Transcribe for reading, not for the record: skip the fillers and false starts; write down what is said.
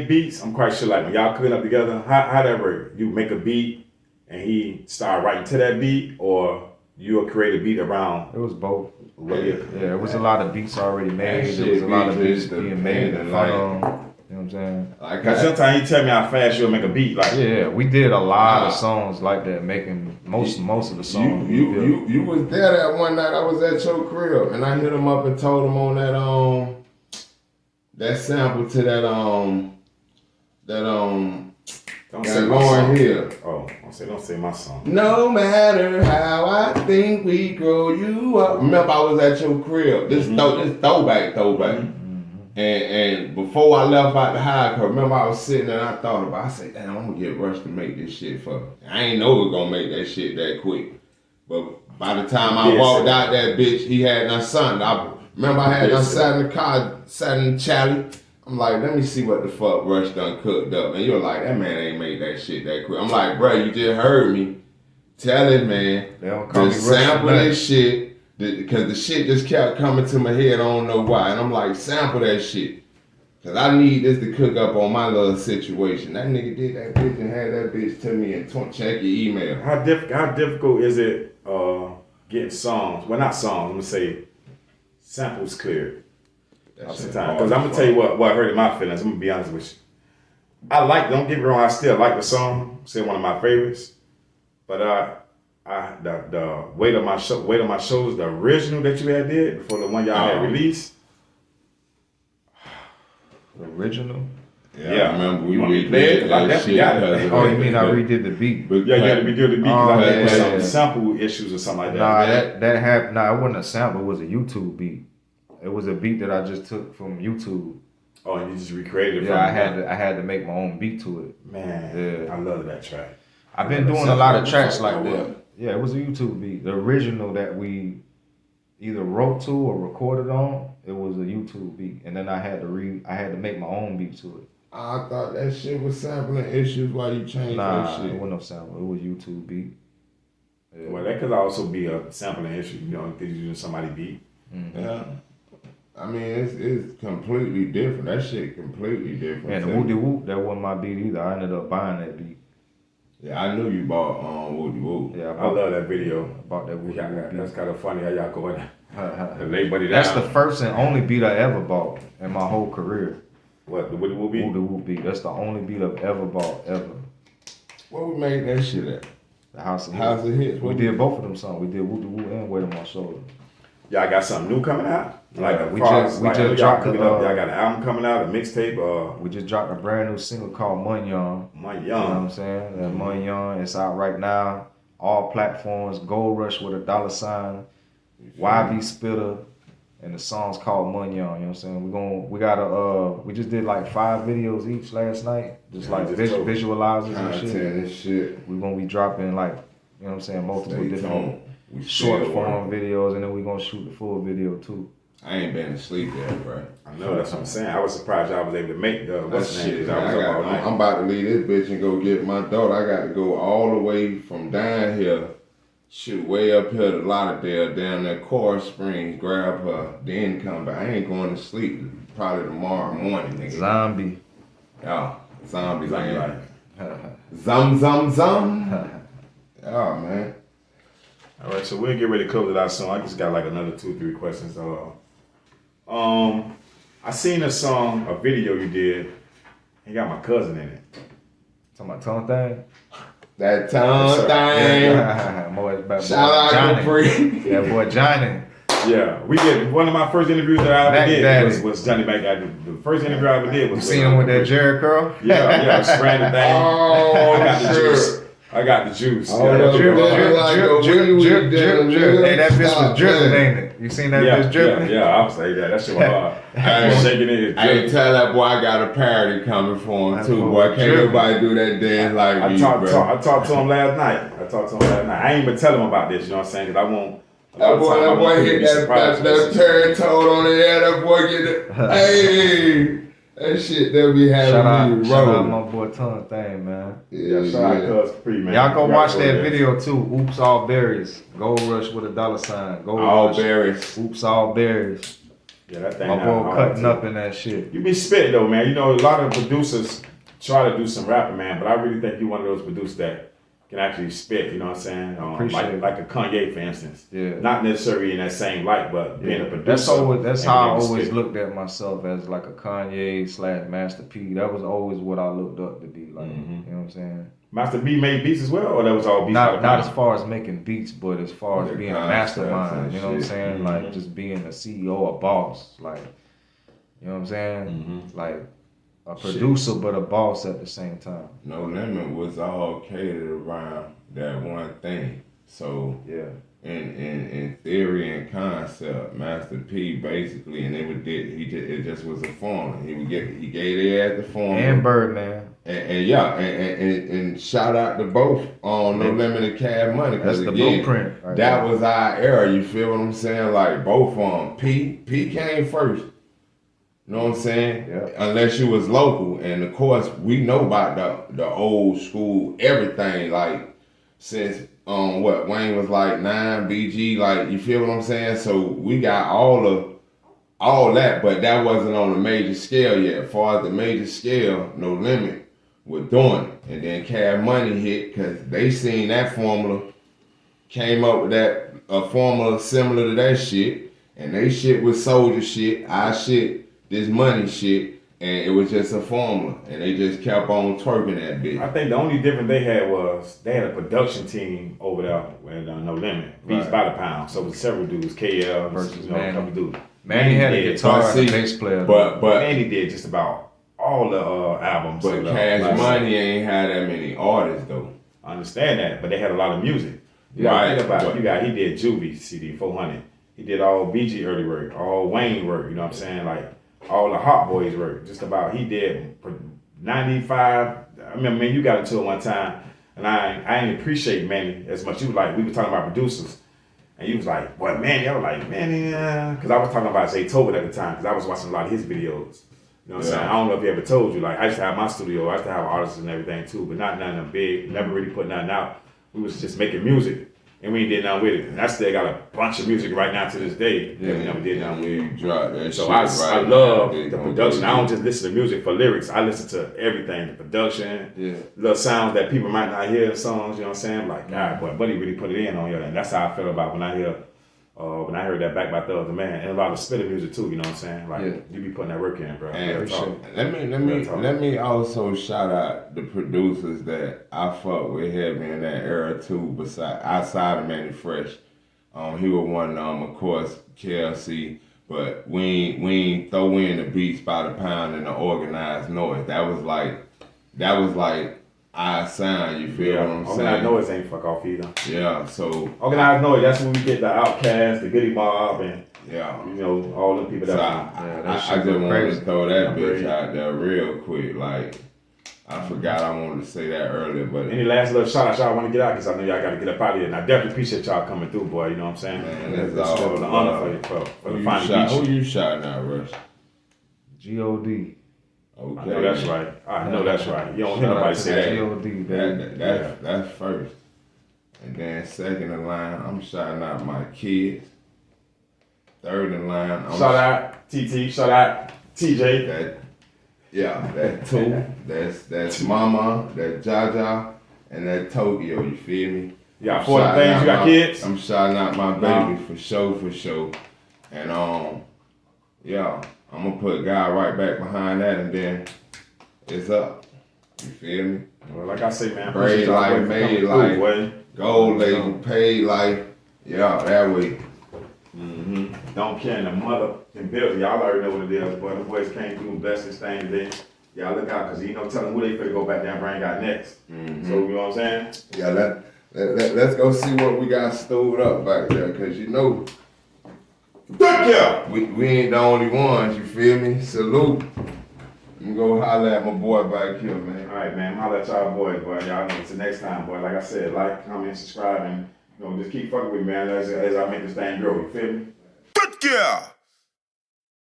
make beats, I'm quite sure like when y'all cooking up together, how that work? You make a beat and he start writing to that beat, or you'll create a beat around? It was both. Yeah, it was a lot of beats already made. There was a lot of beats being made in front of them. You know what I'm saying? Like, sometimes you tell me how fast you'll make a beat. Like, yeah, we did a lot of songs like that, making most of the songs. You was there that one night. I was at your crib, and I hit him up and told him on that sample to that don't say my Lauren song. Hill. Oh, don't say my song. No matter how I think we grow you up. Remember, I was at your crib. This throwback. And before I left out the high, cause remember I was sitting there and I thought about it. I said, damn, I'm gonna get Rush to make this shit for me. I ain't know we gonna make that shit that quick. But by the time I walked out that bitch, he had done something. I remember I had done sat in the car, sat in the Charlie. I'm like, let me see what the fuck Rush done cooked up. And you're like, that man ain't made that shit that quick. I'm like, bro, you just heard me. Tell it, man. They don't call me Just sample this shit. Because the shit just kept coming to my head, I don't know why. And I'm like, sample that shit. Because I need this to cook up on my little situation. That nigga did that bitch and had that bitch to me and check your email. How difficult is it getting songs? Well, not songs, I'm going to say samples cleared. Because I'm going to tell you what hurt my feelings. I'm going to be honest with you. Don't get me wrong, I still like the song. Still one of my favorites. But the weight of my shows, the original that you had did before the one y'all had released. The original? Yeah, I remember we redid that shit. Oh, you mean I redid the beat? Yeah, you had to redo the beat because I had some sample issues or something like that. Nah, that happened. Nah, it wasn't a sample. It was a YouTube beat. It was a beat that I just took from YouTube. Oh, and you just recreated it? Yeah, I had to make my own beat to it. Man, I love that track. I've been doing a lot of tracks like that. Yeah, it was a YouTube beat. The original that we either wrote to or recorded on, it was a YouTube beat, and then I had to make my own beat to it. I thought that shit was sampling issues while you changed that shit. It wasn't no sample. It was YouTube beat. Yeah. Well, that could also be a sampling issue, because you're using somebody beat. Mm-hmm. Yeah. I mean, it's completely different. That shit completely different. And the Wootdy Woo, that wasn't my beat either. I ended up buying that beat. Yeah, I knew you bought Wootdy Woo. Yeah, I love that video. I bought that Wootdy Woo beat. That's kind of funny how y'all going and lay buddy down. That's the first and only beat I ever bought in my whole career. What, the Wootdy Woo beat? Wootdy Woo beat. That's the only beat I've ever bought, ever. Where we made that shit at? The House of Hits. We did both of them songs. We did Wootdy Woo and Weight on My Shoulder. Y'all got something new coming out? We just dropped y'all got an album coming out, a mixtape. We just dropped a brand new single called Mun Young. Mun Young. You know what I'm saying? And Mun Young, it's out right now. All platforms. Gold Rush with $, YB Spitta, and the song's called Mun Young. You know what I'm saying? We just did like 5 videos each last night, just visualizers and shit. We're gonna be dropping like, you know what I'm saying, multiple different short form videos, and then we're gonna shoot the full video too. I ain't been asleep yet, bro. I know, that's what I'm saying. I was surprised y'all was able to make the shit. I'm about to leave this bitch and go get my daughter. I got to go all the way from down here, shoot way up here to Lauderdale, down there Coral Springs, grab her, then come back. I ain't going to sleep probably tomorrow morning, nigga. Zombie. Yeah, zombie life. Zum. Yeah, man. All right, so we'll get ready to close it out soon. I just got like another 2 or 3 questions. I seen a video you did. You got my cousin in it. Talking about tongue thing? That tongue thing. Shout out Johnny. Free. That boy Johnny. Yeah, we did. One of my first interviews that I ever did was Johnny Back Daddy. The first interview I ever did was. You seen him with that Jerry curl? Yeah, stranded thing. Oh, I got the juice. I got the juice. Hey, that bitch was dripping, ain't it? You seen that bitch dripping? Yeah, I was like, that shit was hard. I was shaking it. I didn't tell that boy I got a parody coming for him too, boy. Can't nobody do that dance like me, bro. I talked to him last night. I ain't even tell him about this, you know what I'm saying? Because I won't. That boy hit that turn toad on the air. That boy get it. Hey. That shit they'll be having me shout out my boy Tongue Thing, man. Yeah, shout out Cuz Free, man. Y'all go watch that video too. Oops All Berries. Gold Rush with $. All berries. Oops All Berries. Yeah, that thing. My boy hard, cutting too. up in that shit. You be spitting though, man. You know, a lot of producers try to do some rapping, man, but I really think you one of those producers that can actually spit. You know what I'm saying? Like a Kanye, for instance. Yeah. Not necessarily in that same light, but being a producer. That's how I always looked at myself, as like a Kanye / Master P. That was always what I looked up to be like. You know what I'm saying? Master B made beats as well, or that was all beats? Not as far as making beats, but as far as being a mastermind. You know what I'm saying? Like just being a CEO, a boss. Like, you know what I'm saying? Like a producer, but a boss at the same time. No Limit was all catered around that one thing. So yeah, in theory and concept, Master P basically, and it just was a formula. He gave their ass the formula. And Birdman. And shout out to both on No Limit and Cash Money, because That's the again, blueprint. Right that there. was our era. You feel what I'm saying? Like both of them. P came first. You know what I'm saying? Yeah. Unless you was local, and of course we know about the old school everything. Like since Wayne was like 9, BG, like you feel what I'm saying? So we got all that, but that wasn't on a major scale yet. As far as the major scale, No Limit was doing it, and then Cash Money hit because they seen that formula, came up with a formula similar to that shit, and they shit was soldier shit, our shit, this money shit, and it was just a formula, and they just kept on twerking that bitch. I think the only difference they had was they had a production team over there with No Limit, Beats by the Pound. So it was several dudes, KL versus a couple dudes. Manny had a guitar and a bass player. But Manny did just about all the albums. But Cash Money ain't had that many artists though. I understand that, but they had a lot of music. You Right. gotta think about it. He did Juvie CD 400. He did all BG early work, all Wayne work. You know what I'm saying? Like all the Hot Boys work. Just about he did 95. I remember, man, you got into it one time, and I didn't appreciate Manny as much. You was like, we were talking about producers. And you was like, boy, Manny. I was like, Manny, because I was talking about Zaytoven at the time, because I was watching a lot of his videos. You know what I'm saying? I don't know if he ever told you. Like, I used to have my studio. I used to have artists and everything too, but not nothing big. Never really put nothing out. We was just making music, and we ain't did nothing with it. And I still got a bunch of music right now to this day that we never did nothing with. You dropped that So shit I love the production. I don't just listen to music for lyrics. I listen to everything, the production, little sounds that people might not hear in songs. You know what I'm saying? Like, God, boy, Buddy really put it in on you, and that's how I feel about when I heard that Back by Thug the Man, and a lot of Spitta music too. You know what I'm saying? Like, you be putting that work in, bro. And let me also shout out the producers that I fuck with heavy in that era too. Outside of Manny Fresh, he was one of them, of course, KLC. But we ain't throw in the Beats by the Pound and the Organized Noize. That was like our sound. You feel what I'm saying? Organized Noize ain't fuck off either. Yeah. So Organized Noize, that's when we get the Outkast, the Goody Mob, and yeah, you know, all the people that. So I just wanted to throw that bitch out there real quick. Like, I forgot I wanted to say that earlier, but any last little shout out y'all want to get out, because I know y'all got to get up out of here. And I definitely appreciate y'all coming through, boy. You know what I'm saying? Man, that's all. It's an honor for the fine beach. Who you shouting out, Rush? G.O.D. Okay. I know that's right. I know that's right. You don't hear nobody say that. G.O.D. That's first. And then second in line, I'm shouting out my kids. Third in line, shout out TT. Shout out TJ. That two. That's Mama. That Jaja. And that Tokyo. You feel me? Yeah, 4 things. You got kids? I'm shouting out my baby for sure. And yeah, I'm gonna put God right back behind that, and then it's up. You feel me? Well, like I say, man, Braid life, made life, gold label, paid life. Yeah, that way. Don't care in the mother and build. Y'all already know what it is, but the boys came through and blessed this thing today. Y'all look out, because you know, tell them who they finna go back down and bring out next. So, you know what I'm saying? Yeah, let's go see what we got stored up back there, because you know, we ain't the only ones, you feel me? Salute. I'm gonna go holler at my boy back here, man. All right, man. Holler at y'all boys, boy. Y'all know until next time, boy. Like I said, like, comment, subscribe, and you know, just keep fucking with me, man, as I make this thing grow. You feel me? Yeah.